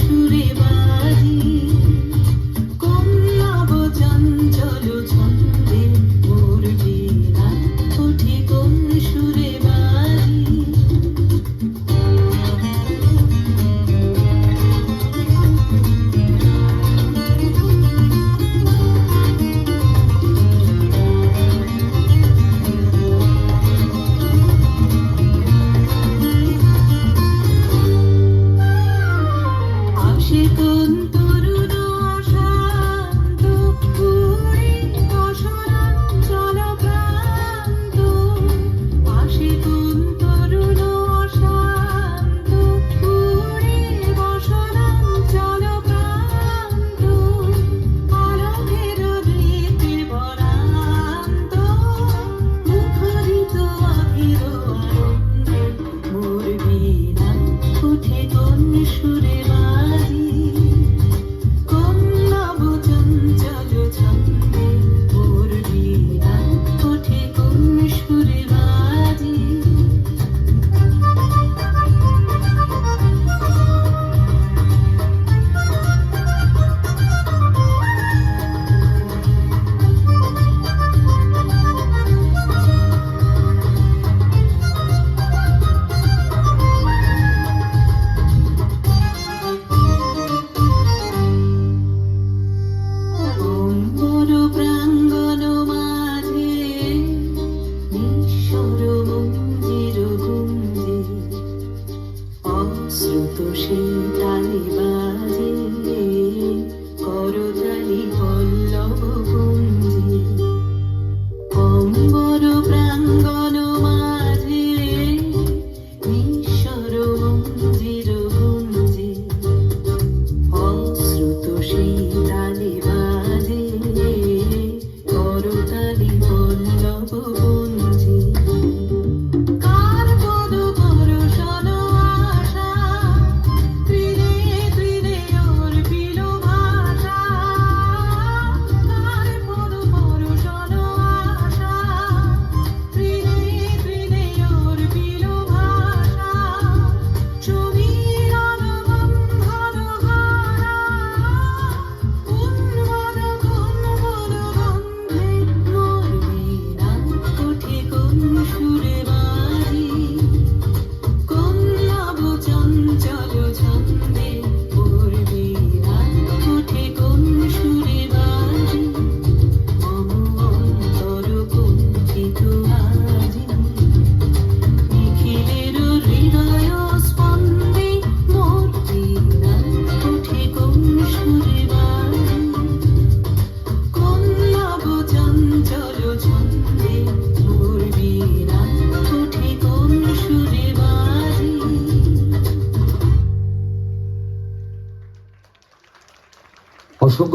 সুরে বাজি কোন নব চঞ্চল ছন্দে মোর বীণা ওঠে কোন সুরে বাজি কোন তরুণ শান্ত ঘুরে অসরান চলপ্রান্ত আসে কোন তরুণ শান্ত ঘুরে অসরান চলপ্রান্ত আলোকের রীতির বরান্ত মুখরিত অধীর আনন্দে মোর বীণা ওঠে কোন সুরে বাজি কোন নব চঞ্চল ছন্দে মোর বীণা ওঠে কোন সুরে বাজি প্রাঙ্গণ মাঝে নিঃস্বর মঞ্জির গুঞ্জে অশ্রুত সেই তালি বাজে করতালি পল্লব গুঞ্জে অম্বর প্রাঙ্গণ মাঝে নিঃস্বর মঞ্জির গুঞ্জে অশ্রুত সেই তালি বাজে করতালি পল্লব গুঞ্জে কার পদ পরশন আশা ত্রিনে ত্রিনে ওর পিল ভাষা কার পদ পরশন আশা ত্রিনে ত্রিনে ওর পিল ভাষা সমীরণ বন্ধন হারা উন্মন কোন বন গন্ধে মোর বীণা ওঠে কোন সুরে বাজি কোন নব চঞ্চল ছন্দে মোর বীণা ওঠে কোন সুরে বাজি মম অন্তর কুণ্ঠিত আজি নিখিলের হৃদয় স্পন্দে মোর বীণা ওঠে কোন সুরে বাজি কোন নব চঞ্চল ছন্দে মোর বীণা ওঠে কোন সুরে বাজি অসংখ্য